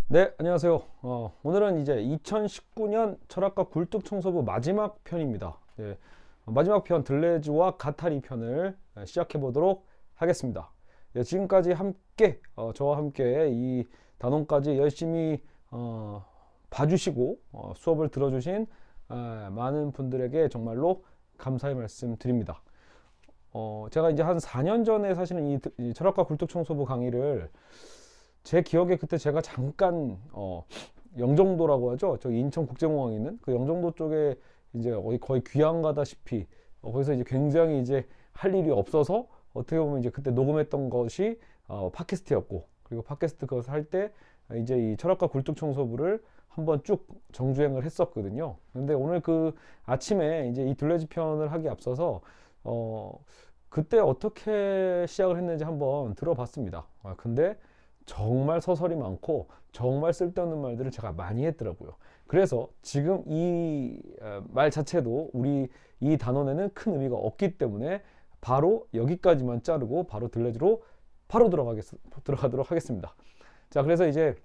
네, 안녕하세요. 오늘은 이제 2019년 철학과 굴뚝청소부 마지막 편입니다. 네, 마지막 편 들레즈와 가타리 편을 시작해 보도록 하겠습니다. 네, 지금까지 함께 저와 함께 이 단원까지 열심히 봐주시고 수업을 들어주신 많은 분들에게 정말로 감사의 말씀 드립니다. 제가 이제 한 4년 전에 사실은 이 철학과 굴뚝청소부 강의를 제 기억에 그때 제가 잠깐 영종도라고 하죠. 저 인천국제공항에 있는 그 영종도 쪽에 이제 거의 귀향 가다시피 거기서 이제 굉장히 이제 할 일이 없어서 어떻게 보면 이제 그때 녹음했던 것이 팟캐스트였고, 그리고 팟캐스트 그것을 할 때 이제 이 철학과 굴뚝 청소부를 한번 쭉 정주행을 했었거든요. 근데 오늘 그 아침에 이제 이 둘레지 편을 하기 앞서서 어 그때 어떻게 시작을 했는지 한번 들어봤습니다. 근데 정말 서설이 많고 정말 쓸데없는 말들을 제가 많이 했더라고요. 그래서 지금 이 말 자체도 우리 이 단원에는 큰 의미가 없기 때문에 바로 여기까지만 자르고 바로 들레즈로 바로 들어가도록 하겠습니다. 자, 그래서 이제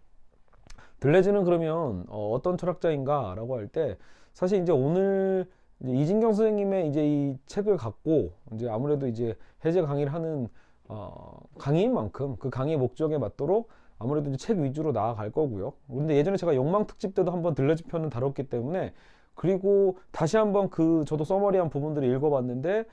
들레즈는 그러면 떤 철학자인가 라고 할 때, 사실 이제 오늘 이제 이진경 선생님의 이제 이 책을 갖고 이제 아무래도 이제 해제 강의를 하는 강의인 만큼 그 강의의 목적에 맞도록 아무래도 이제 책 위주로 나아갈 거고요. 근데 예전에 제가 욕망 특집 때도 한번 들레즈 편을 다뤘기 때문에, 그리고 다시 한번 그 저도 서머리한 부분들을 읽어봤는데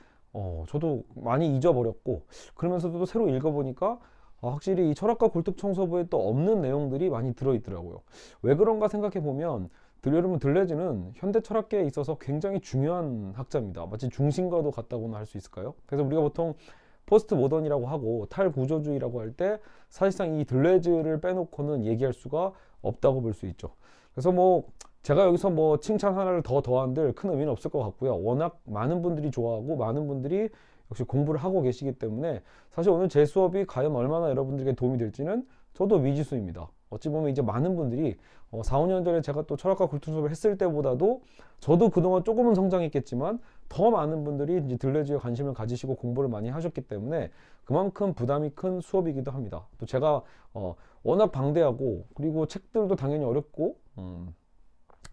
저도 많이 잊어버렸고, 그러면서도 또 새로 읽어보니까 확실히 이 철학과 굴뚝청소부에 또 없는 내용들이 많이 들어있더라고요. 왜 그런가 생각해 보면 여러분 들레즈는 현대 철학계에 있어서 굉장히 중요한 학자입니다. 마치 중심과도 같다고나 할 수 있을까요? 그래서 우리가 보통 포스트 모던이라고 하고 탈구조주의라고 할 때 사실상 이 들레즈를 빼놓고는 얘기할 수가 없다고 볼 수 있죠. 그래서 뭐 제가 여기서 뭐 칭찬 하나를 더 더한들 큰 의미는 없을 것 같고요. 워낙 많은 분들이 좋아하고 많은 분들이 역시 공부를 하고 계시기 때문에 사실 오늘 제 수업이 과연 얼마나 여러분들에게 도움이 될지는 저도 미지수입니다. 어찌 보면 이제 많은 분들이 4, 5년 전에 제가 또 철학과 굴뚝 수업을 했을 때보다도 저도 그동안 조금은 성장했겠지만 더 많은 분들이 이제 들레즈에 관심을 가지시고 공부를 많이 하셨기 때문에 그만큼 부담이 큰 수업이기도 합니다. 또 제가 워낙 방대하고, 그리고 책들도 당연히 어렵고,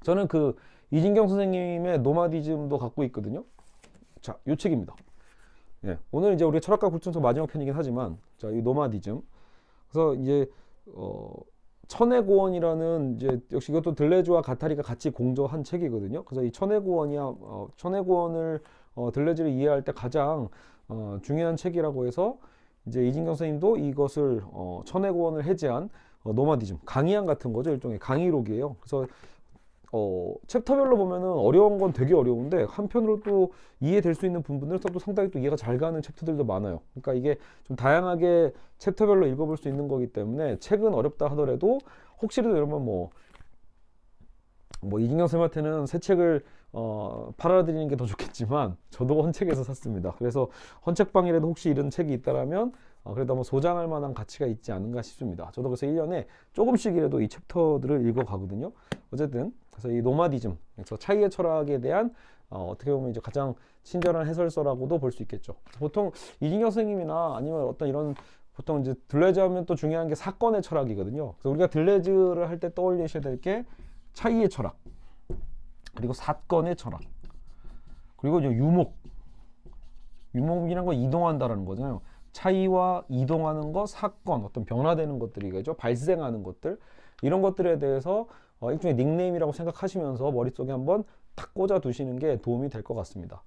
저는 그 이진경 선생님의 노마디즘도 갖고 있거든요. 자, 이 책입니다. 예, 오늘 이제 우리 철학과 굴뚝서 마지막 편이긴 하지만, 자, 이 노마디즘. 그래서 이제 천의 고원이라는, 이제 역시 이것도 들레즈와 가타리가 같이 공저한 책이거든요. 그래서 이 천의 고원이야, 천의 고원을 들레즈를 이해할 때 가장 중요한 책이라고 해서 이제 이진경 선생님도 이것을 천의 고원을 해제한 노마디즘 강의안 같은 거죠. 일종의 강의록이에요. 그래서 챕터별로 보면은 어려운 건 되게 어려운데 한편으로 또 이해될 수 있는 부분들은 또 상당히 또 이해가 잘 가는 챕터들도 많아요. 그러니까 이게 좀 다양하게 챕터별로 읽어볼 수 있는 거기 때문에 책은 어렵다 하더라도 혹시라도 여러분 뭐 이진경 쌤한테는 새 책을 팔아드리는 게 더 좋겠지만 저도 헌책에서 샀습니다. 그래서 헌책방이라도 혹시 이런 책이 있다라면 그래도 한번 소장할 만한 가치가 있지 않은가 싶습니다. 저도 그래서 1년에 조금씩이라도 이 챕터들을 읽어가거든요. 어쨌든 그래서 이 노마디즘, 그래서 차이의 철학에 대한 어떻게 보면 이제 가장 친절한 해설서라고도 볼 수 있겠죠. 보통 이진경 선생님이나 아니면 어떤 이런 보통 이제 들레즈 하면 또 중요한 게 사건의 철학이거든요. 그래서 우리가 들레즈를 할 때 떠올리셔야 될 게 차이의 철학, 그리고 사건의 철학, 그리고 이제 유목이라는 거 이동한다라는 거잖아요. 차이와 이동하는 것, 사건, 어떤 변화되는 것들이겠죠. 발생하는 것들, 이런 것들에 대해서 일종의 닉네임이라고 생각하시면서 머릿속에 한번 탁 꽂아 두시는 게 도움이 될 것 같습니다.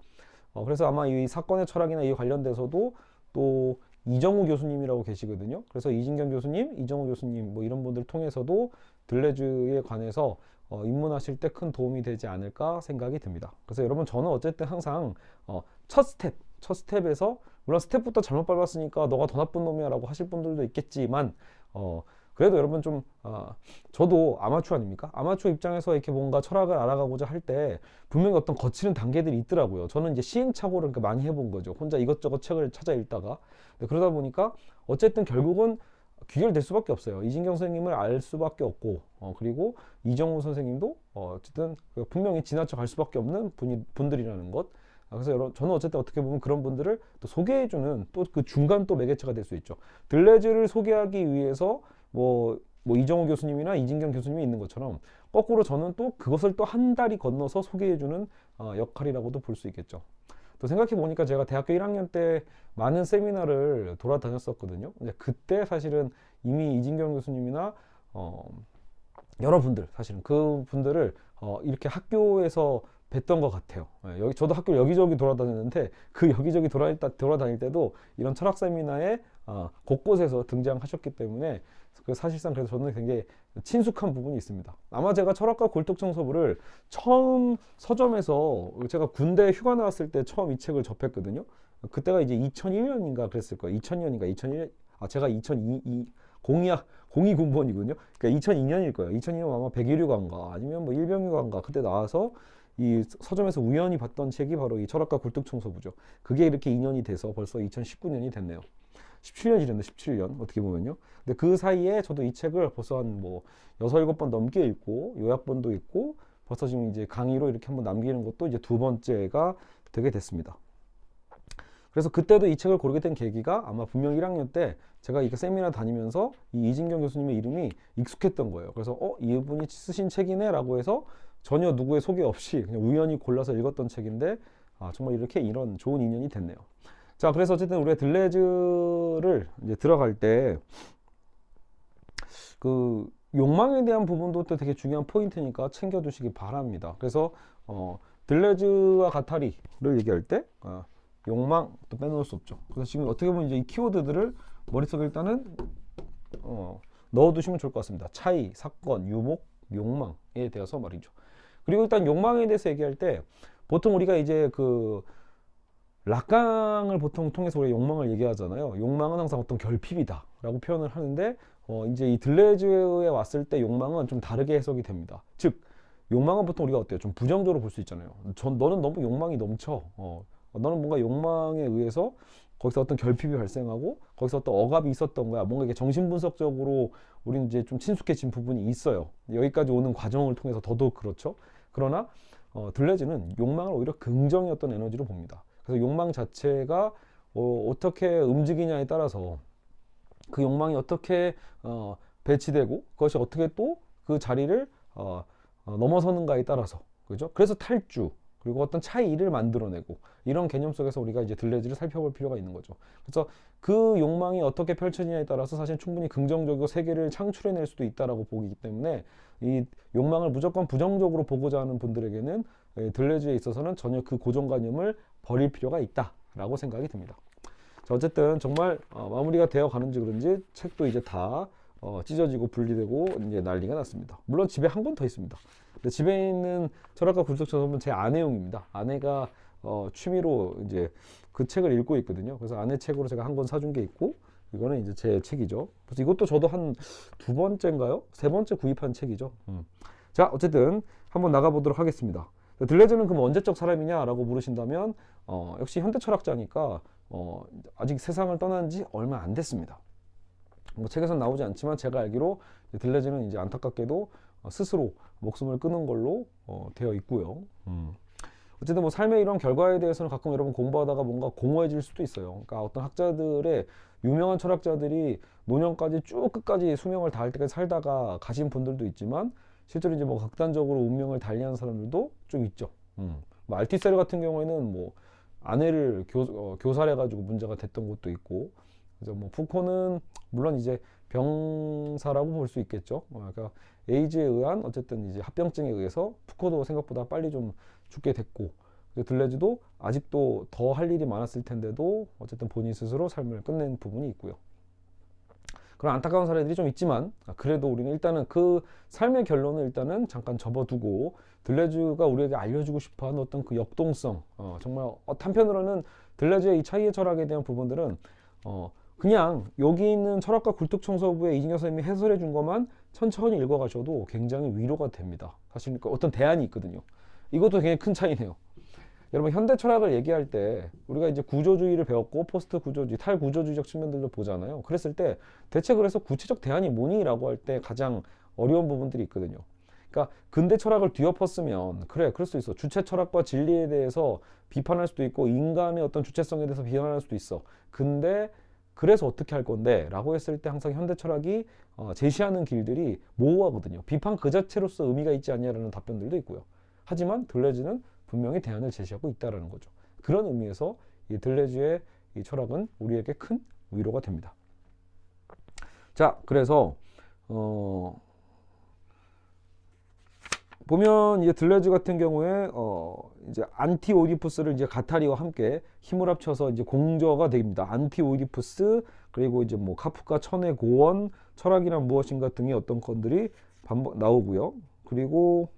그래서 아마 이 사건의 철학이나 이 관련돼서도 또 이정우 교수님이라고 계시거든요. 그래서 이진경 교수님, 이정우 교수님 뭐 이런 분들 통해서도 들레즈에 관해서 입문하실 때 큰 도움이 되지 않을까 생각이 듭니다. 그래서 여러분 저는 어쨌든 항상 첫 스텝에서 물론 스텝부터 잘못 밟았으니까 너가 더 나쁜 놈이야 라고 하실 분들도 있겠지만 그래도 여러분 좀 저도 아마추어 아닙니까? 아마추어 입장에서 이렇게 뭔가 철학을 알아가고자 할 때 분명히 어떤 거치는 단계들이 있더라고요. 저는 이제 시행착오를 많이 해본 거죠. 혼자 이것저것 책을 찾아 읽다가. 그러다 보니까 어쨌든 결국은 귀결될 수밖에 없어요. 이진경 선생님을 알 수밖에 없고 그리고 이정우 선생님도 어쨌든 분명히 지나쳐 갈 수밖에 없는 분들이라는 것. 그래서 저는 어쨌든 어떻게 보면 그런 분들을 또 소개해주는 또 그 중간 또 매개체가 될 수 있죠. 들레즈를 소개하기 위해서 뭐 뭐 이정우 교수님이나 이진경 교수님이 있는 것처럼 거꾸로 저는 또 그것을 또 한 다리 건너서 소개해주는 역할이라고도 볼 수 있겠죠. 또 생각해 보니까 제가 대학교 1학년 때 많은 세미나를 돌아다녔었거든요. 근데 그때 사실은 이미 이진경 교수님이나 여러분들 사실은 그 분들을 이렇게 학교에서 뵀던 것 같아요. 여기 저도 학교 여기저기 돌아다녔는데 그 여기저기 돌아다닐 때도 이런 철학 세미나에 곳곳에서 등장하셨기 때문에 그 사실상 그래서 저는 굉장히 친숙한 부분이 있습니다. 아마 제가 철학과 굴뚝청소부를 처음 서점에서 제가 군대 휴가 나왔을 때 처음 이 책을 접했거든요. 그때가 이제 2001년인가 그랬을 거예요. 2000년인가 2001년 제가 2002 02 군번이군요. 그러니까 2002년일 거예요. 2002년 아마 백일휴가인가 아니면 뭐 일병휴가인가 그때 나와서 이 서점에서 우연히 봤던 책이 바로 이 철학과 굴뚝청소부죠. 그게 이렇게 2년이 돼서 벌써 2019년이 됐네요. 17년이 됐네, 17년. 어떻게 보면요. 근데 그 사이에 저도 이 책을 벌써 한 뭐 6, 7번 넘게 읽고 요약본도 읽고 벌써 지금 이제 강의로 이렇게 한번 남기는 것도 이제 두 번째가 되게 됐습니다. 그래서 그때도 이 책을 고르게 된 계기가 아마 분명 1학년 때 제가 이렇게 세미나 다니면서 이 이진경 교수님의 이름이 익숙했던 거예요. 그래서 이분이 쓰신 책이네 라고 해서 전혀 누구의 소개 없이 그냥 우연히 골라서 읽었던 책인데 정말 이렇게 이런 좋은 인연이 됐네요. 자, 그래서 어쨌든 우리가 들레즈를 이제 들어갈 때 그 욕망에 대한 부분도 또 되게 중요한 포인트니까 챙겨두시기 바랍니다. 그래서 들레즈와 가타리를 얘기할 때 욕망 또 빼놓을 수 없죠. 그래서 지금 어떻게 보면 이제 이 키워드들을 머릿속에 일단은 넣어두시면 좋을 것 같습니다. 차이, 사건, 유목, 욕망에 대해서 말이죠. 그리고 일단 욕망에 대해서 얘기할 때 보통 우리가 이제 그 락강을 보통 통해서 우리가 욕망을 얘기하잖아요. 욕망은 항상 어떤 결핍이다 라고 표현을 하는데 이제 이 들레즈에 왔을 때 욕망은 좀 다르게 해석이 됩니다. 즉 욕망은 보통 우리가 어때요? 좀 부정적으로 볼 수 있잖아요. 너는 너무 욕망이 넘쳐. 너는 뭔가 욕망에 의해서 거기서 어떤 결핍이 발생하고 거기서 어떤 억압이 있었던 거야. 뭔가 이게 정신분석적으로 우리는 이제 좀 친숙해진 부분이 있어요. 여기까지 오는 과정을 통해서 더더욱 그렇죠. 그러나 들레즈는 욕망을 오히려 긍정의 어떤 에너지로 봅니다. 그래서 욕망 자체가 어떻게 움직이냐에 따라서 그 욕망이 어떻게 배치되고 그것이 어떻게 또 그 자리를 넘어서는가에 따라서 그죠? 그래서 탈주 그리고 어떤 차이를 만들어내고 이런 개념 속에서 우리가 이제 들레즈를 살펴볼 필요가 있는 거죠. 그래서 그 욕망이 어떻게 펼쳐지냐에 따라서 사실 충분히 긍정적이고 세계를 창출해낼 수도 있다라고 보기 때문에 이 욕망을 무조건 부정적으로 보고자 하는 분들에게는 들레즈에 있어서는 전혀 그 고정관념을 버릴 필요가 있다라고 생각이 듭니다. 자, 어쨌든 정말 마무리가 되어 가는지 그런지 책도 이제 다 찢어지고 분리되고 이제 난리가 났습니다. 물론 집에 한 권 더 있습니다. 근데 집에 있는 철학과 굴뚝청소부는 제 아내용입니다. 아내가 취미로 이제 그 책을 읽고 있거든요. 그래서 아내 책으로 제가 한 권 사준 게 있고 이거는 이제 제 책이죠. 그래서 이것도 저도 한 두 번째인가요? 세 번째 구입한 책이죠. 자, 어쨌든 한번 나가보도록 하겠습니다. 들레즈는 그럼 언제적 사람이냐라고 물으신다면 역시 현대 철학자니까 아직 세상을 떠난 지 얼마 안 됐습니다. 뭐 책에선 나오지 않지만 제가 알기로 들레즈는 이제 안타깝게도 스스로 목숨을 끊은 걸로 되어 있고요. 어쨌든 뭐 삶의 이런 결과에 대해서는 가끔 여러분 공부하다가 뭔가 공허해질 수도 있어요. 그러니까 어떤 학자들의 유명한 철학자들이 노년까지 쭉 끝까지 수명을 다할 때까지 살다가 가신 분들도 있지만 실제로 이제 뭐 극단적으로 운명을 달리한 사람들도 좀 있죠. 뭐 알티세르 같은 경우에는 뭐 아내를 교살해가지고 문제가 됐던 것도 있고, 그래서 뭐 푸코는 물론 이제 병사라고 볼 수 있겠죠. 그러니까 에이즈에 의한 어쨌든 이제 합병증에 의해서 푸코도 생각보다 빨리 좀 죽게 됐고, 들레즈도 아직도 더 할 일이 많았을 텐데도 어쨌든 본인 스스로 삶을 끝낸 부분이 있고요. 그런 안타까운 사례들이 좀 있지만 그래도 우리는 일단은 그 삶의 결론을 일단은 잠깐 접어두고 들레즈가 우리에게 알려주고 싶어하는 어떤 그 역동성, 정말 한편으로는 들레즈의 이 차이의 철학에 대한 부분들은 그냥 여기 있는 철학과 굴뚝청소부의 이진경 선생님이 해설해 준 것만 천천히 읽어가셔도 굉장히 위로가 됩니다. 사실 어떤 대안이 있거든요. 이것도 굉장히 큰 차이네요. 여러분 현대 철학을 얘기할 때 우리가 이제 구조주의를 배웠고 포스트 구조주의, 탈구조주의적 측면들도 보잖아요. 그랬을 때 대체 그래서 구체적 대안이 뭐니? 라고 할 때 가장 어려운 부분들이 있거든요. 그러니까 근대 철학을 뒤엎었으면 그래 그럴 수 있어. 주체 철학과 진리에 대해서 비판할 수도 있고 인간의 어떤 주체성에 대해서 비판할 수도 있어. 근데 그래서 어떻게 할 건데? 라고 했을 때 항상 현대 철학이 제시하는 길들이 모호하거든요. 비판 그 자체로서 의미가 있지 않냐라는 답변들도 있고요. 하지만 들레즈는 분명히 대안을 제시하고 있다라는 거죠. 그런 의미에서 이 들레즈의 이 철학은 우리에게 큰 위로가 됩니다. 자, 그래서 보면 이제 들레즈 같은 경우에 이제 안티 오이디푸스를 이제 가타리와 함께 힘을 합쳐서 이제 공저가 됩니다. 안티 오이디푸스, 그리고 이제 뭐 카프카 천의 고원, 철학이란 무엇인가 등의 어떤 것들이 반복 나오고요. 그리고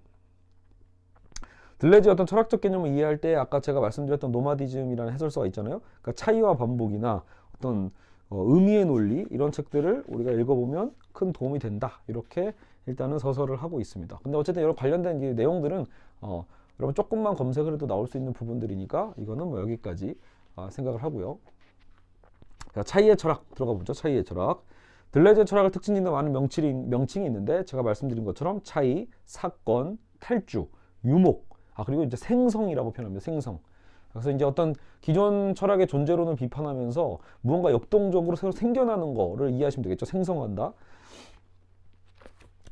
들레즈의 어떤 철학적 개념을 이해할 때 아까 제가 말씀드렸던 노마디즘이라는 해설서가 있잖아요. 그러니까 차이와 반복이나 어떤 의미의 논리 이런 책들을 우리가 읽어보면 큰 도움이 된다. 이렇게 일단은 서설을 하고 있습니다. 근데 어쨌든 여러 관련된 이 내용들은 여러분 조금만 검색을 해도 나올 수 있는 부분들이니까 이거는 뭐 여기까지 생각을 하고요. 자, 차이의 철학 들어가 보죠. 차이의 철학. 들레즈의 철학을 특징 짓는 많은 명칭이 있는데 제가 말씀드린 것처럼 차이, 사건, 탈주, 유목, 그리고 이제 생성이라고 표현합니다. 생성. 그래서 이제 어떤 기존 철학의 존재론을 비판하면서 무언가 역동적으로 새로 생겨나는 거를 이해하시면 되겠죠. 생성한다.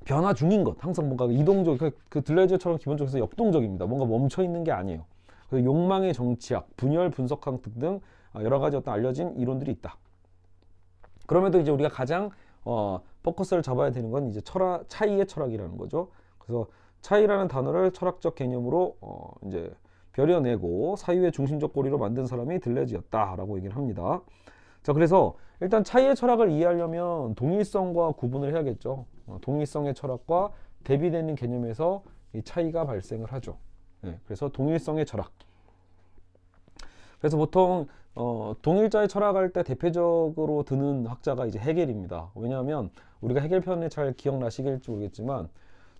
변화 중인 것. 항상 뭔가 이동적, 그 들레즈의 철학은 기본적으로 역동적입니다. 뭔가 멈춰 있는 게 아니에요. 그래서 욕망의 정치학, 분열 분석학 등 여러 가지 어떤 알려진 이론들이 있다. 그럼에도 이제 우리가 가장 포커스를 잡아야 되는 건 이제 차이의 철학이라는 거죠. 그래서 차이라는 단어를 철학적 개념으로 이제 벼려내고 사유의 중심적 고리로 만든 사람이 들레즈였다라고 얘기를 합니다. 자, 그래서 일단 차이의 철학을 이해하려면 동일성과 구분을 해야겠죠. 동일성의 철학과 대비되는 개념에서 이 차이가 발생을 하죠. 네, 그래서 동일성의 철학. 그래서 보통 동일자의 철학할 때 대표적으로 드는 학자가 이제 헤겔입니다. 왜냐하면 우리가 헤겔 편에 잘 기억나시길지 모르겠지만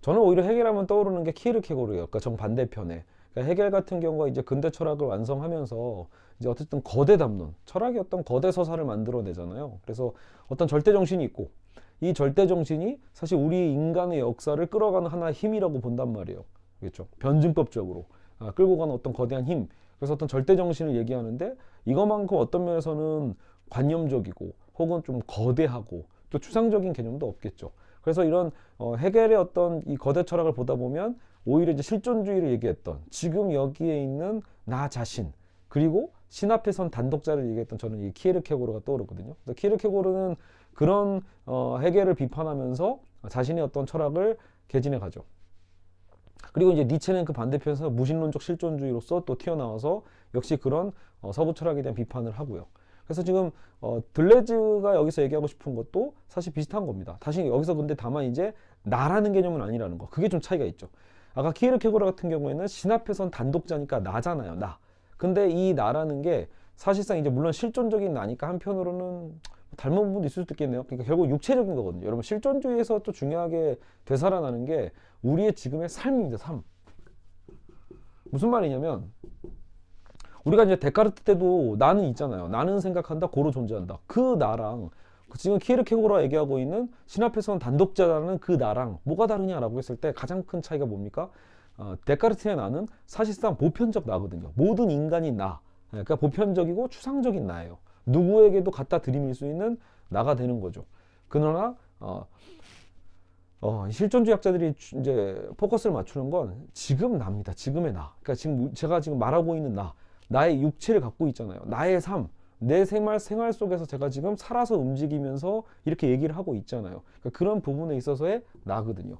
저는 오히려 헤겔하면 떠오르는 게 키에르케고르예요. 그러니까 정반대편에. 그러니까 헤겔 같은 경우가 이제 근대 철학을 완성하면서 이제 어쨌든 거대 담론, 철학의 어떤 거대 서사를 만들어내잖아요. 그래서 어떤 절대 정신이 있고 이 절대 정신이 사실 우리 인간의 역사를 끌어가는 하나의 힘이라고 본단 말이에요. 그렇죠? 변증법적으로 끌고 가는 어떤 거대한 힘. 그래서 어떤 절대 정신을 얘기하는데 이것만큼 어떤 면에서는 관념적이고 혹은 좀 거대하고 또 추상적인 개념도 없겠죠. 그래서 이런 헤겔의 어떤 이 거대 철학을 보다 보면 오히려 이제 실존주의를 얘기했던 지금 여기에 있는 나 자신 그리고 신 앞에 선 단독자를 얘기했던 저는 이 키에르케고르가 떠오르거든요. 그래서 키에르케고르는 그런 헤겔을 비판하면서 자신의 어떤 철학을 개진해 가죠. 그리고 이제 니체는 그 반대편에서 무신론적 실존주의로서 또 튀어나와서 역시 그런 서부 철학에 대한 비판을 하고요. 그래서 지금 들레즈가 여기서 얘기하고 싶은 것도 사실 비슷한 겁니다. 다시 여기서 근데 다만 이제 나라는 개념은 아니라는 거. 그게 좀 차이가 있죠. 아까 키에르케고르 같은 경우에는 신 앞에선 단독자니까 나잖아요. 나. 근데 이 나라는 게 사실상 이제 물론 실존적인 나니까 한편으로는 닮은 부분도 있을 수도 있겠네요. 그러니까 결국 육체적인 거거든요. 여러분 실존주의에서 또 중요하게 되살아나는 게 우리의 지금의 삶입니다. 삶. 무슨 말이냐면 우리가 이제 데카르트 때도 나는 있잖아요. 나는 생각한다, 고로 존재한다. 그 나랑 지금 키에르케고르가 얘기하고 있는 신 앞에서는 단독자라는 그 나랑 뭐가 다르냐라고 했을 때 가장 큰 차이가 뭡니까? 데카르트의 나는 사실상 보편적 나거든요. 모든 인간이 나. 그러니까 보편적이고 추상적인 나예요. 누구에게도 갖다 들이밀 수 있는 나가 되는 거죠. 그러나 실존주의학자들이 이제 포커스를 맞추는 건 지금 나입니다. 지금의 나. 그러니까 지금 제가 지금 말하고 있는 나의 육체를 갖고 있잖아요. 나의 삶, 내 생활 속에서 제가 지금 살아서 움직이면서 이렇게 얘기를 하고 있잖아요. 그러니까 그런 부분에 있어서의 나거든요.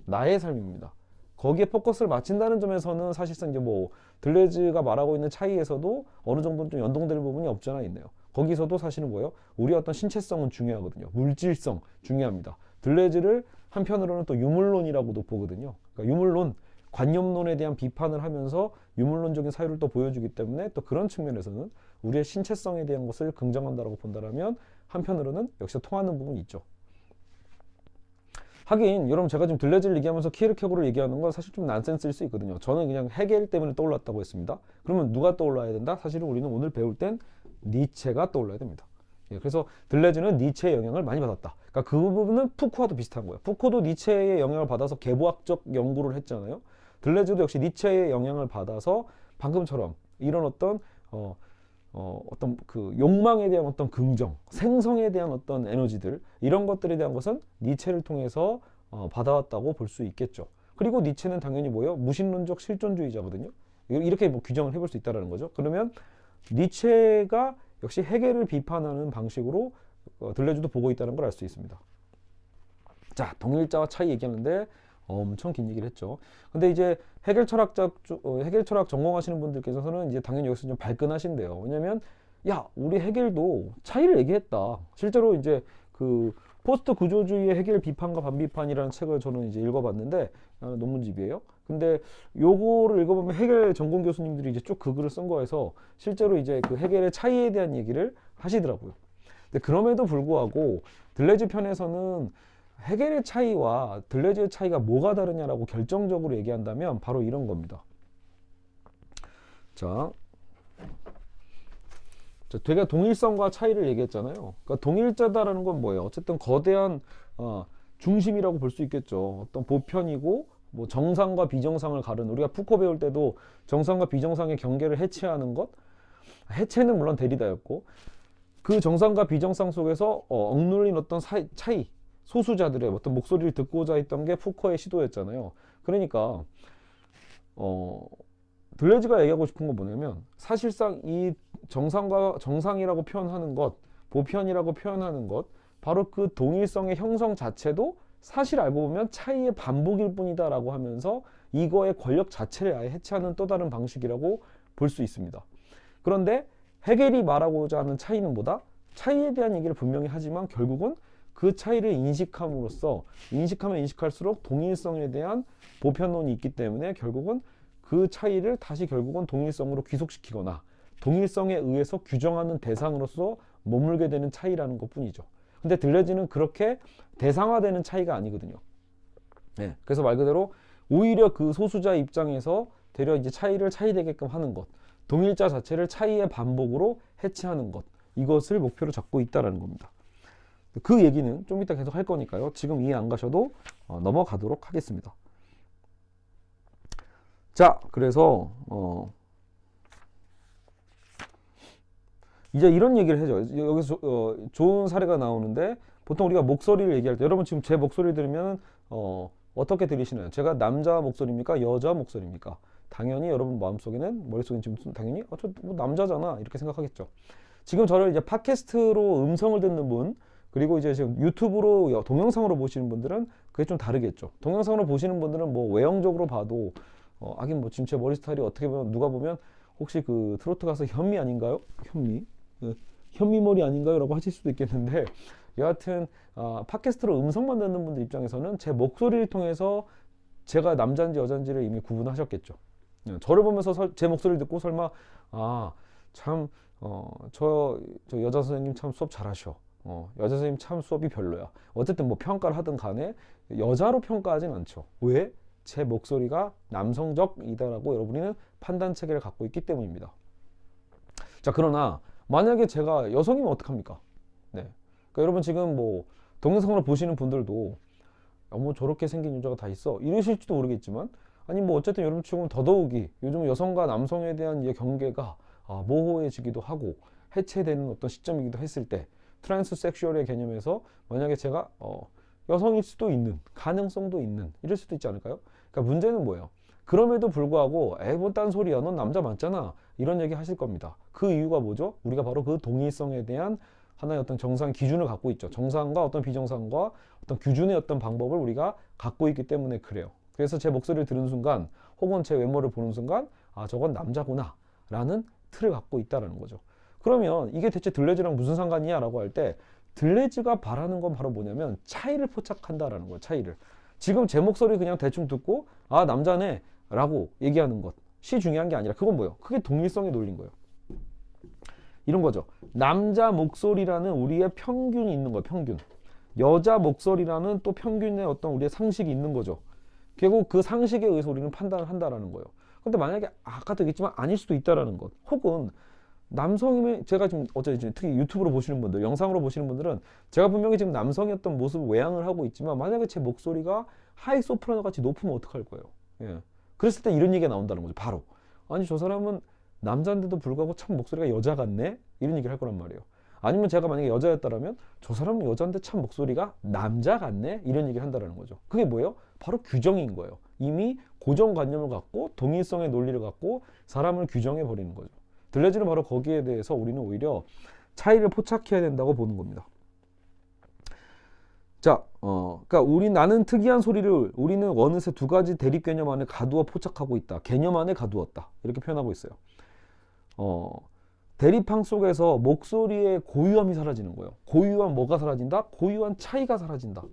나의 삶입니다. 거기에 포커스를 맞춘다는 점에서는 사실상 이제 뭐 들레즈가 말하고 있는 차이에서도 어느 정도는 좀 연동될 부분이 없지 않아 있네요. 거기서도 사실은 뭐예요? 우리의 어떤 신체성은 중요하거든요. 물질성 중요합니다. 들레즈를 한편으로는 또 유물론이라고도 보거든요. 그러니까 유물론, 관념론에 대한 비판을 하면서 유물론적인 사유를 또 보여주기 때문에 또 그런 측면에서는 우리의 신체성에 대한 것을 긍정한다고 본다면 한편으로는 역시 통하는 부분이 있죠. 하긴 여러분 제가 지금 들레즈를 얘기하면서 키에르케고르를 얘기하는 건 사실 좀 난센스일 수 있거든요. 저는 그냥 헤겔 때문에 떠올랐다고 했습니다. 그러면 누가 떠올라야 된다? 사실은 우리는 오늘 배울 땐 니체가 떠올라야 됩니다. 그래서 들레즈는 니체의 영향을 많이 받았다. 그러니까 그 부분은 푸코와도 비슷한 거예요. 푸코도 니체의 영향을 받아서 계보학적 연구를 했잖아요. 들레즈도 역시 니체의 영향을 받아서 방금처럼 이런 어떤 어떤 그 욕망에 대한 어떤 긍정, 생성에 대한 어떤 에너지들, 이런 것들에 대한 것은 니체를 통해서 받아왔다고 볼 수 있겠죠. 그리고 니체는 당연히 뭐예요? 무신론적 실존주의자거든요. 이렇게 뭐 규정을 해볼 수 있다는 거죠. 그러면 니체가 역시 헤겔을 비판하는 방식으로 들레주도 보고 있다는 걸 알 수 있습니다. 자, 동일자와 차이 얘기하는데 엄청 긴 얘기를 했죠. 근데 이제 헤겔 철학 전공하시는 분들께서는 이제 당연히 여기서 좀 발끈하신대요. 왜냐면 야, 우리 헤겔도 차이를 얘기했다. 실제로 이제 그 포스트 구조주의의 헤겔 비판과 반비판이라는 책을 저는 이제 읽어봤는데 논문집이에요. 근데 요거를 읽어보면 헤겔 전공 교수님들이 이제 쭉 그 글을 쓴 거에서 실제로 이제 그 헤겔의 차이에 대한 얘기를 하시더라고요. 근데 그럼에도 불구하고 들레즈 편에서는 헤겔의 차이와 들레즈의 차이가 뭐가 다르냐라고 결정적으로 얘기한다면 바로 이런 겁니다. 자, 되게 동일성과 차이를 얘기했잖아요. 그러니까 동일자다라는 건 뭐예요? 어쨌든 거대한 중심이라고 볼 수 있겠죠. 어떤 보편이고 뭐 정상과 비정상을 가르는, 우리가 푸코 배울 때도 정상과 비정상의 경계를 해체하는 것, 해체는 물론 데리다였고, 그 정상과 비정상 속에서 억눌린 어떤 차이, 소수자들의 어떤 목소리를 듣고자 했던 게 푸코의 시도였잖아요. 그러니까 들레즈가 얘기하고 싶은 건 뭐냐면, 사실상 이 정상이라고 표현하는 것, 보편이라고 표현하는 것, 바로 그 동일성의 형성 자체도 사실 알고 보면 차이의 반복일 뿐이다 라고 하면서 이거의 권력 자체를 아예 해체하는 또 다른 방식이라고 볼 수 있습니다. 그런데 헤겔이 말하고자 하는 차이는 뭐다? 차이에 대한 얘기를 분명히 하지만 결국은 그 차이를 인식함으로써, 인식하면 인식할수록 동일성에 대한 보편론이 있기 때문에 결국은 그 차이를 다시 결국은 동일성으로 귀속시키거나 동일성에 의해서 규정하는 대상으로서 머물게 되는 차이라는 것 뿐이죠. 근데 들레즈는 그렇게 대상화되는 차이가 아니거든요. 네, 그래서 말 그대로 오히려 그 소수자 입장에서 되려 이제 차이를 차이되게끔 하는 것, 동일자 자체를 차이의 반복으로 해체하는 것, 이것을 목표로 잡고 있다는 겁니다. 그 얘기는 좀 이따 계속 할 거니까요. 지금 이해 안 가셔도 넘어가도록 하겠습니다. 자, 그래서 이제 이런 얘기를 해줘. 여기서 좋은 사례가 나오는데, 보통 우리가 목소리를 얘기할 때, 여러분 지금 제 목소리 들으면 어떻게 들리시나요? 제가 남자 목소리입니까? 여자 목소리입니까? 당연히 여러분 마음속에는, 머릿속에는 지금 당연히 저 뭐 남자잖아 이렇게 생각하겠죠. 지금 저를 이제 팟캐스트로 음성을 듣는 분, 그리고 이제 지금 유튜브로 동영상으로 보시는 분들은 그게 좀 다르겠죠. 동영상으로 보시는 분들은 뭐 외형적으로 봐도 하긴 뭐 지금 제 머리 스타일이 어떻게 보면 누가 보면 혹시 그 트로트 가수 현미 아닌가요? 현미머리 아닌가요? 라고 하실 수도 있겠는데, 여하튼 팟캐스트로 음성만 듣는 분들 입장에서는 제 목소리를 통해서 제가 남자인지 여자인지를 이미 구분하셨겠죠. 저를 보면서 제 목소리를 듣고 설마 저 여자 선생님 참 수업 잘하셔, 여자 선생님 참 수업이 별로야, 어쨌든 뭐 평가를 하든 간에 여자로 평가하진 않죠. 왜? 제 목소리가 남성적이다라고 여러분이 판단 체계를 갖고 있기 때문입니다. 자, 그러나 만약에 제가 여성이면 어떡합니까? 네. 그러니까 여러분 지금 뭐 동영상으로 보시는 분들도 뭐 저렇게 생긴 여자가 다 있어 이러실지도 모르겠지만, 아니 뭐 어쨌든 여러분 지금 더더욱이 요즘 여성과 남성에 대한 이 경계가 모호해지기도 하고 해체되는 어떤 시점이기도 했을 때, 트랜스 섹슈얼의 개념에서 만약에 제가 여성일 수도 있는, 가능성도 있는, 이럴 수도 있지 않을까요? 그러니까 문제는 뭐예요? 그럼에도 불구하고 에이 뭐 딴소리야, 넌 남자 맞잖아, 이런 얘기 하실 겁니다. 그 이유가 뭐죠? 우리가 바로 그 동일성에 대한 하나의 어떤 정상 기준을 갖고 있죠. 정상과 어떤 비정상과 어떤 기준의 어떤 방법을 우리가 갖고 있기 때문에 그래요. 그래서 제 목소리를 들은 순간, 혹은 제 외모를 보는 순간, 저건 남자구나 라는 틀을 갖고 있다는 거죠. 그러면 이게 대체 들레즈랑 무슨 상관이야 라고 할 때, 들레즈가 바라는 건 바로 뭐냐면 차이를 포착한다라는 거예요. 차이를. 지금 제 목소리 그냥 대충 듣고 남자네 라고 얘기하는 것이 중요한 게 아니라, 그건 뭐예요? 그게 동일성의 논리인 거예요. 이런 거죠. 남자 목소리라는 우리의 평균이 있는 거예요. 평균. 여자 목소리라는 또 평균의 어떤 우리의 상식이 있는 거죠. 결국 그 상식에 의해서 우리는 판단을 한다라는 거예요. 근데 만약에 아까도 얘기했지만 아닐 수도 있다라는 것, 혹은 남성이면, 제가 지금 어쨌든 특히 유튜브로 보시는 분들, 영상으로 보시는 분들은 제가 분명히 지금 남성이었던 모습 외양을 하고 있지만, 만약에 제 목소리가 하이 소프라노 같이 높으면 어떡할 거예요? 예. 그랬을 때 이런 얘기가 나온다는 거죠. 바로 아니 저 사람은 남자인데도 불구하고 참 목소리가 여자 같네? 이런 얘기를 할 거란 말이에요. 아니면 제가 만약에 여자였다면 저 사람은 여자인데 참 목소리가 남자 같네? 이런 얘기를 한다는 거죠. 그게 뭐예요? 바로 규정인 거예요. 이미 고정관념을 갖고 동일성의 논리를 갖고 사람을 규정해 버리는 거죠. 들레즈는 바로 거기에 대해서 우리는 오히려 차이를 포착해야 된다고 보는 겁니다. 자, 그러니까 나는 특이한 소리를 우리는 어느새 두 가지 대립 개념 안에 가두어 포착하고 있다. 개념 안에 가두었다. 이렇게 표현하고 있어요. 대립항 속에서 목소리의 고유함이 사라지는 거예요. 고유한 뭐가 사라진다? 고유한 차이가 사라진다.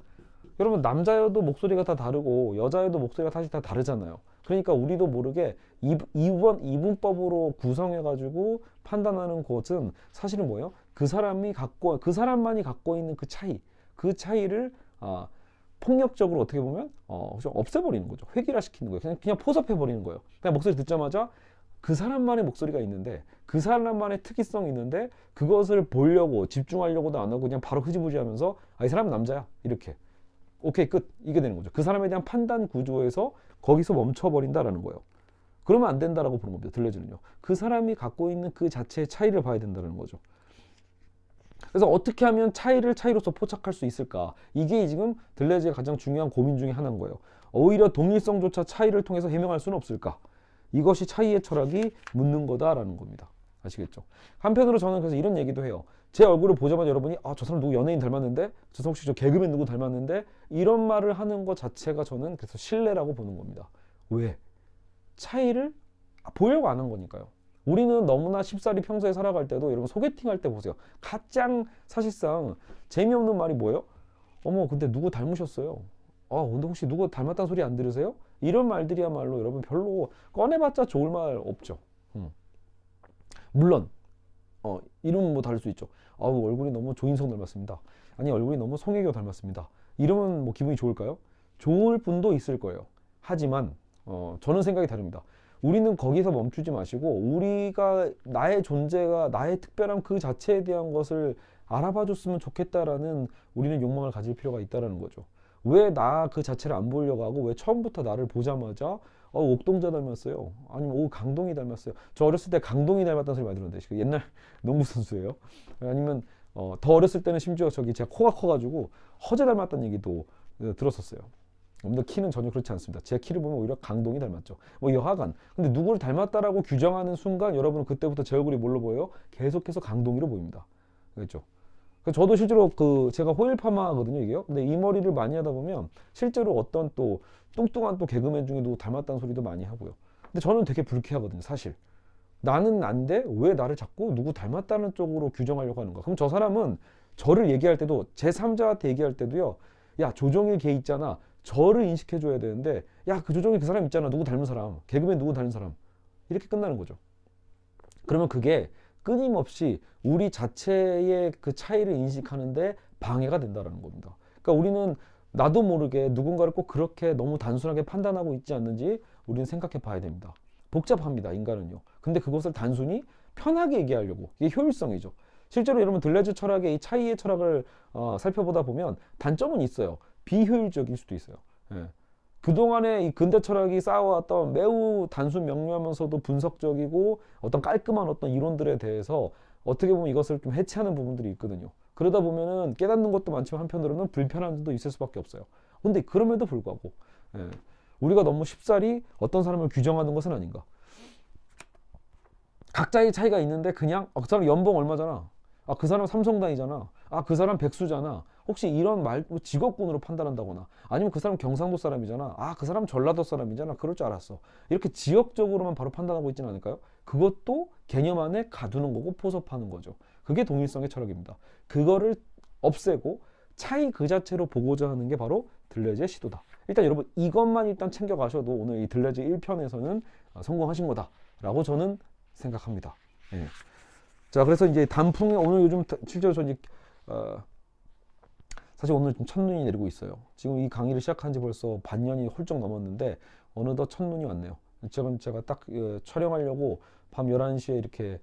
여러분 남자여도 목소리가 다 다르고 여자여도 목소리가 사실 다 다르잖아요. 그러니까 우리도 모르게 이분법으로 구성해가지고 판단하는 것은 사실은 뭐예요? 그 사람만이 갖고 있는 그 차이를 폭력적으로 어떻게 보면 없애버리는 거죠. 획일화시키는 거예요. 그냥 포섭해버리는 거예요. 그냥 목소리 듣자마자 그 사람만의 목소리가 있는데 그 사람만의 특이성이 있는데 그것을 보려고 집중하려고도 안 하고 그냥 바로 흐지부지하면서 이 사람은 남자야 이렇게 오케이 끝 이게 되는 거죠. 그 사람에 대한 판단 구조에서 거기서 멈춰버린다라는 거예요. 그러면 안 된다라고 보는 겁니다. 들레즈는요. 그 사람이 갖고 있는 그 자체의 차이를 봐야 된다는 거죠. 그래서 어떻게 하면 차이를 차이로서 포착할 수 있을까? 이게 지금 들레즈의 가장 중요한 고민 중에 하나인 거예요. 오히려 동일성조차 차이를 통해서 해명할 수는 없을까? 이것이 차이의 철학이 묻는 거다라는 겁니다. 아시겠죠? 한편으로 저는 그래서 이런 얘기도 해요. 제 얼굴을 보자마자 여러분이 저 사람 누구 연예인 닮았는데? 저 사람 혹시 저 개그맨 누구 닮았는데? 이런 말을 하는 것 자체가 저는 그래서 신뢰라고 보는 겁니다. 왜? 차이를 보려고 안 한 거니까요. 우리는 너무나 쉽사리 평소에 살아갈 때도 여러분 소개팅 할 때 보세요. 가장 사실상 재미없는 말이 뭐예요? 어머 근데 누구 닮으셨어요? 근데 혹시 누구 닮았다는 소리 안 들으세요? 이런 말들이야말로 여러분 별로 꺼내봤자 좋을 말 없죠. 물론 이름은 뭐 다를 수 있죠. 얼굴이 너무 조인성 닮았습니다. 아니 얼굴이 너무 송혜교 닮았습니다. 이러면 뭐 기분이 좋을까요? 좋을 분도 있을 거예요. 하지만 저는 생각이 다릅니다. 우리는 거기서 멈추지 마시고 우리가 나의 존재가 나의 특별함 그 자체에 대한 것을 알아봐 줬으면 좋겠다라는 우리는 욕망을 가질 필요가 있다는 거죠. 왜 나 그 자체를 안 보려고 하고 왜 처음부터 나를 보자마자 옥동자 닮았어요. 아니면 강동이 닮았어요. 저 어렸을 때 강동이 닮았다는 소리 많이 들었는데 그 옛날 농구 선수예요. 아니면 더 어렸을 때는 심지어 제가 코가 커가지고 허재 닮았다는 얘기도 들었었어요. 근데 키는 전혀 그렇지 않습니다. 제 키를 보면 오히려 강동이 닮았죠. 뭐 여하간 근데 누구를 닮았다라고 규정하는 순간 여러분은 그때부터 제 얼굴이 뭘로 보여요? 계속해서 강동이로 보입니다. 그렇죠? 저도 실제로 제가 호일 파마거든요 이게요. 근데 이 머리를 많이 하다 보면 실제로 어떤 또 뚱뚱한 또 개그맨 중에 누구 닮았다는 소리도 많이 하고요. 근데 저는 되게 불쾌하거든요 사실. 나는 난데 왜 나를 자꾸 누구 닮았다는 쪽으로 규정하려고 하는가? 그럼 저 사람은 저를 얘기할 때도 제3자한테 얘기할 때도요. 야 조정일 걔 있잖아. 저를 인식해줘야 되는데 야 그 조정일 그 사람 있잖아. 누구 닮은 사람. 개그맨 누구 닮은 사람. 이렇게 끝나는 거죠. 그러면 그게 끊임없이 우리 자체의 그 차이를 인식하는데 방해가 된다는 겁니다. 그러니까 우리는 나도 모르게 누군가를 꼭 그렇게 너무 단순하게 판단하고 있지 않는지 우리는 생각해 봐야 됩니다. 복잡합니다, 인간은요. 근데 그것을 단순히 편하게 얘기하려고 이게 효율성이죠. 실제로 여러분 들레즈 철학의 이 차이의 철학을 살펴보다 보면 단점은 있어요. 비효율적일 수도 있어요. 예. 그동안에 이 근대 철학이 쌓아왔던 매우 단순 명료하면서도 분석적이고 어떤 깔끔한 어떤 이론들에 대해서 어떻게 보면 이것을 좀 해체하는 부분들이 있거든요. 그러다 보면은 깨닫는 것도 많지만 한편으로는 불편한 점도 있을 수밖에 없어요. 근데 그럼에도 불구하고 우리가 너무 쉽사리 어떤 사람을 규정하는 것은 아닌가. 각자의 차이가 있는데 그냥 그 사람 연봉 얼마잖아. 그 사람 삼성 다니잖아. 그 사람 백수잖아. 혹시 이런 직업군으로 판단한다거나 아니면 그 사람 경상도 사람이잖아. 그 사람 전라도 사람이잖아. 그럴 줄 알았어. 이렇게 지역적으로만 바로 판단하고 있지는 않을까요? 그것도 개념 안에 가두는 거고 포섭하는 거죠. 그게 동일성의 철학입니다. 그거를 없애고 차이 그 자체로 보고자 하는 게 바로 들레즈의 시도다. 일단 여러분 이것만 일단 챙겨가셔도 오늘 이 들레즈 1편에서는 성공하신 거다라고 저는 생각합니다. 예. 자, 그래서 이제 단풍에 오늘 요즘 실제로 저 사실 오늘 좀 첫눈이 내리고 있어요. 지금 이 강의를 시작한 지 벌써 반년이 훌쩍 넘었는데 어느덧 첫눈이 왔네요. 제가 딱 촬영하려고 밤 11시에 이렇게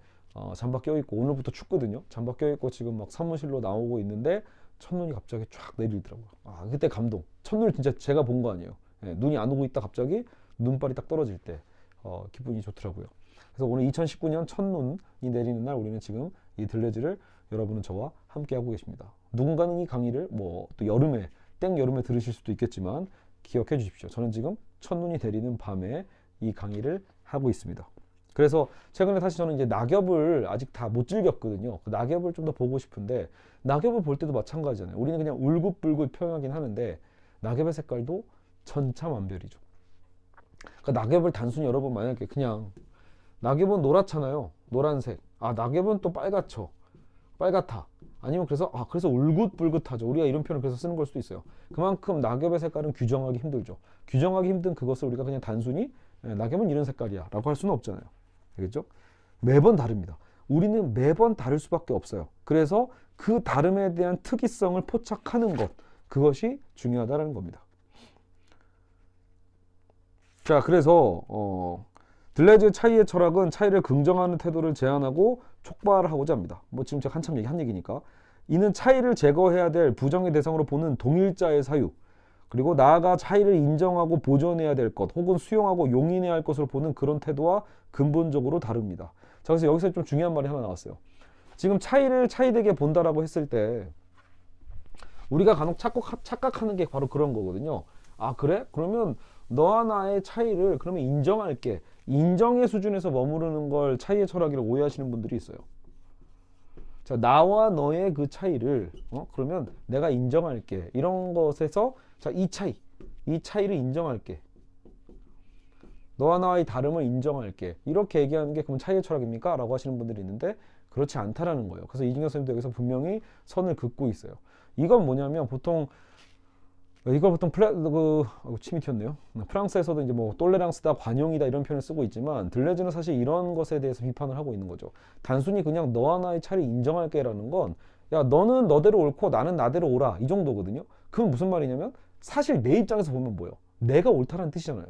잠바 껴입고 오늘부터 춥거든요. 잠바 껴입고 지금 막 사무실로 나오고 있는데 첫눈이 갑자기 쫙 내리더라고요. 그때 감동. 첫눈을 진짜 제가 본 거 아니에요. 눈이 안 오고 있다 갑자기 눈발이 딱 떨어질 때 기분이 좋더라고요. 그래서 오늘 2019년 첫눈이 내리는 날 우리는 지금 이 들레즈를 여러분은 저와 함께 하고 계십니다. 누군가는 이 강의를 뭐 또 여름에 땡 여름에 들으실 수도 있겠지만 기억해 주십시오. 저는 지금 첫눈이 내리는 밤에 이 강의를 하고 있습니다. 그래서 최근에 사실 저는 이제 낙엽을 아직 다 못 즐겼거든요. 그 낙엽을 좀 더 보고 싶은데 낙엽을 볼 때도 마찬가지잖아요. 우리는 그냥 울긋불긋 표현하긴 하는데 낙엽의 색깔도 천차만별이죠. 그러니까 낙엽을 단순히 여러분 만약에 그냥 낙엽은 노랗잖아요. 노란색. 아, 낙엽은 또 빨갛죠. 빨갛다. 아니면 그래서 그래서 울긋불긋하죠. 우리가 이런 표현을 그래서 쓰는 걸 수도 있어요. 그만큼 낙엽의 색깔은 규정하기 힘들죠. 규정하기 힘든 그것을 우리가 그냥 단순히 낙엽은 이런 색깔이야 라고 할 수는 없잖아요. 알겠죠? 매번 다릅니다. 우리는 매번 다를 수밖에 없어요. 그래서 그 다름에 대한 특이성을 포착하는 것, 그것이 중요하다는 겁니다. 자, 그래서 들레즈 차이의 철학은 차이를 긍정하는 태도를 제안하고 촉발하고자 합니다. 뭐 지금 제가 한참 한 얘기니까. 이는 차이를 제거해야 될 부정의 대상으로 보는 동일자의 사유, 그리고 나아가 차이를 인정하고 보존해야 될 것, 혹은 수용하고 용인해야 할 것으로 보는 그런 태도와 근본적으로 다릅니다. 자, 그래서 여기서 좀 중요한 말이 하나 나왔어요. 지금 차이를 차이되게 본다라고 했을 때 우리가 간혹 착각하는 게 바로 그런 거거든요. 아, 그래? 그러면 너와 나의 차이를 그러면 인정할게. 인정의 수준에서 머무르는 걸 차이의 철학이라고 오해하시는 분들이 있어요. 자, 나와 너의 그 차이를 그러면 내가 인정할게. 이런 것에서 자, 이 차이를 인정할게. 너와 나의 다름을 인정할게. 이렇게 얘기하는 게 그럼 차이의 철학입니까? 라고 하시는 분들이 있는데 그렇지 않다라는 거예요. 그래서 이진경 선생님도 여기서 분명히 선을 긋고 있어요. 이건 뭐냐면 보통 침이 튀었네요. 프랑스에서도 이제 뭐 똘레랑스다, 관용이다 이런 표현을 쓰고 있지만 들레즈는 사실 이런 것에 대해서 비판을 하고 있는 거죠. 단순히 그냥 너와 나의 차이를 인정할게라는 건 야, 너는 너대로 옳고 나는 나대로 옳아 이 정도거든요. 그건 무슨 말이냐면 사실 내 입장에서 보면 뭐예요? 내가 옳다는 뜻이잖아요.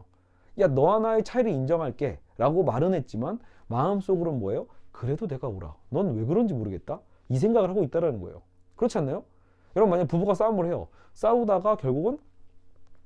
야, 너와 나의 차이를 인정할게 라고 말은 했지만 마음속으로는 뭐예요? 그래도 내가 옳아. 넌 왜 그런지 모르겠다. 이 생각을 하고 있다는 거예요. 그렇지 않나요? 여러분 만약 부부가 싸움을 해요. 싸우다가 결국은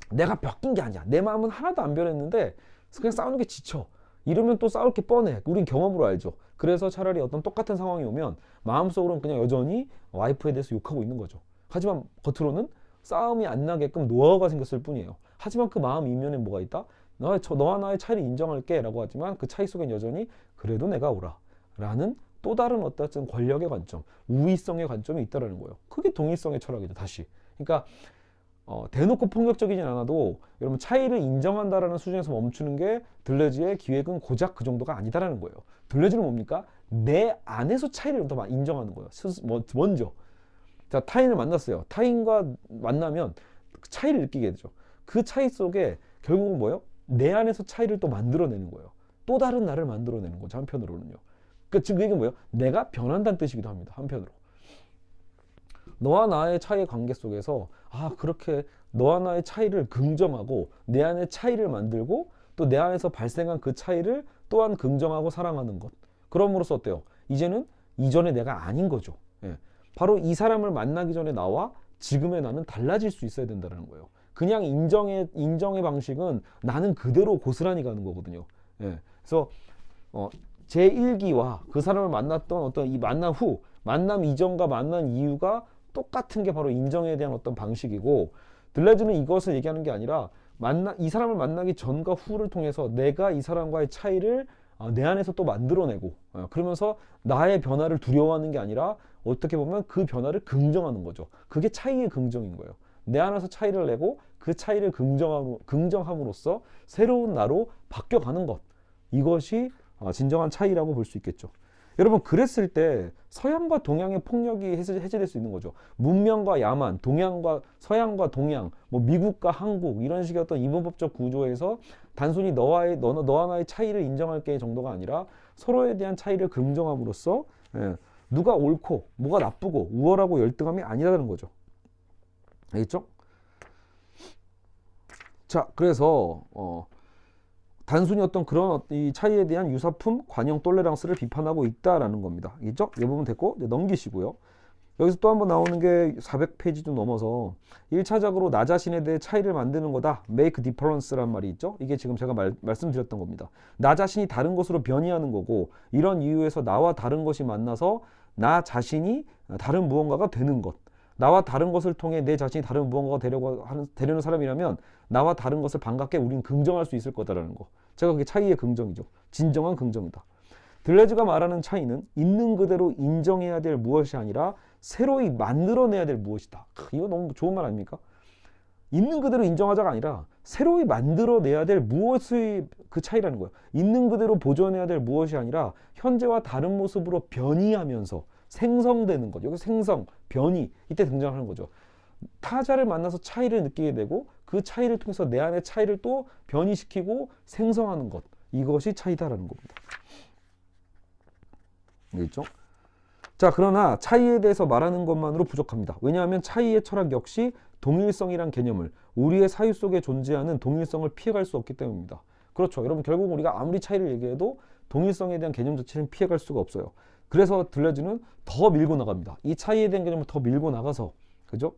내가 바뀐 게 아니야. 내 마음은 하나도 안 변했는데 그냥 싸우는 게 지쳐. 이러면 또 싸울 게 뻔해. 우린 경험으로 알죠. 그래서 차라리 어떤 똑같은 상황이 오면 마음속으로는 그냥 여전히 와이프에 대해서 욕하고 있는 거죠. 하지만 겉으로는 싸움이 안 나게끔 노하우가 생겼을 뿐이에요. 하지만 그 마음 이면에 뭐가 있다? 너와 나의 차이를 인정할게 라고 하지만 그 차이 속엔 여전히 그래도 내가 옳아 라는 또 다른 어떤 권력의 관점, 우위성의 관점이 있다는 거예요. 그게 동일성의 철학이죠. 다시. 그러니까 대놓고 폭력적이진 않아도 여러분 차이를 인정한다라는 수준에서 멈추는 게 들레즈의 기획은 고작 그 정도가 아니다라는 거예요. 들레즈는 뭡니까? 내 안에서 차이를 더 인정하는 거예요. 먼저. 자, 타인을 만났어요. 타인과 만나면 차이를 느끼게 되죠. 그 차이 속에 결국은 뭐예요? 내 안에서 차이를 또 만들어내는 거예요. 또 다른 나를 만들어내는 거죠. 한편으로는요. 그러니까 지금 이게 뭐예요? 내가 변한다는 뜻이기도 합니다. 한편으로. 너와 나의 차이의 관계 속에서 그렇게 너와 나의 차이를 긍정하고 내 안의 차이를 만들고 또 내 안에서 발생한 그 차이를 또한 긍정하고 사랑하는 것. 그럼으로써 어때요? 이제는 이전의 내가 아닌 거죠. 예. 바로 이 사람을 만나기 전에 나와 지금의 나는 달라질 수 있어야 된다는 거예요. 그냥 인정의 방식은 나는 그대로 고스란히 가는 거거든요. 예. 그래서 제1기와 그 사람을 만났던 어떤 이 만남 후, 만남 이전과 만난 이유가 똑같은 게 바로 인정에 대한 어떤 방식이고, 들레즈는 이것을 얘기하는 게 아니라 이 사람을 만나기 전과 후를 통해서 내가 이 사람과의 차이를 내 안에서 또 만들어내고 그러면서 나의 변화를 두려워하는 게 아니라 어떻게 보면 그 변화를 긍정하는 거죠. 그게 차이의 긍정인 거예요. 내 안에서 차이를 내고 그 차이를 긍정함으로써 새로운 나로 바뀌어가는 것. 이것이 진정한 차이라고 볼 수 있겠죠. 여러분 그랬을 때 서양과 동양의 폭력이 해제될 수 있는 거죠. 문명과 야만, 서양과 동양, 뭐 미국과 한국 이런 식의 어떤 이분법적 구조에서 단순히 너와 나의 차이를 인정할 게 정도가 아니라 서로에 대한 차이를 긍정함으로써 누가 옳고 뭐가 나쁘고 우월하고 열등함이 아니라는 거죠. 알겠죠? 자, 그래서 단순히 어떤 그런 이 차이에 대한 유사품, 관용 똘레랑스를 비판하고 있다라는 겁니다. 알겠죠? 이 부분 됐고 이제 넘기시고요. 여기서 또 한번 나오는 게 400페이지도 넘어서 1차적으로 나 자신에 대해 차이를 만드는 거다. make difference란 말이 있죠. 이게 지금 제가 말씀드렸던 겁니다. 나 자신이 다른 것으로 변이하는 거고, 이런 이유에서 나와 다른 것이 만나서 나 자신이 다른 무언가가 되는 것. 나와 다른 것을 통해 내 자신이 다른 무언가가 되려는 사람이라면 나와 다른 것을 반갑게 우린 긍정할 수 있을 거다라는 거. 제가 그게 차이의 긍정이죠. 진정한 긍정이다. 들레즈가 말하는 차이는 있는 그대로 인정해야 될 무엇이 아니라 새로이 만들어내야 될 무엇이다. 이거 너무 좋은 말 아닙니까? 있는 그대로 인정하자가 아니라 새로이 만들어내야 될 무엇의 그 차이라는 거예요. 있는 그대로 보존해야 될 무엇이 아니라 현재와 다른 모습으로 변이하면서 생성되는 것. 여기 생성, 변이 이때 등장하는 거죠. 타자를 만나서 차이를 느끼게 되고 그 차이를 통해서 내 안의 차이를 또 변이시키고 생성하는 것. 이것이 차이다라는 겁니다. 알겠죠? 자, 그러나 차이에 대해서 말하는 것만으로 부족합니다. 왜냐하면 차이의 철학 역시 동일성이란 개념을, 우리의 사유 속에 존재하는 동일성을 피해갈 수 없기 때문입니다. 그렇죠. 여러분, 결국 우리가 아무리 차이를 얘기해도 동일성에 대한 개념 자체는 피해갈 수가 없어요. 그래서 들레즈는 더 밀고 나갑니다. 이 차이에 대한 개념을 더 밀고 나가서, 그죠?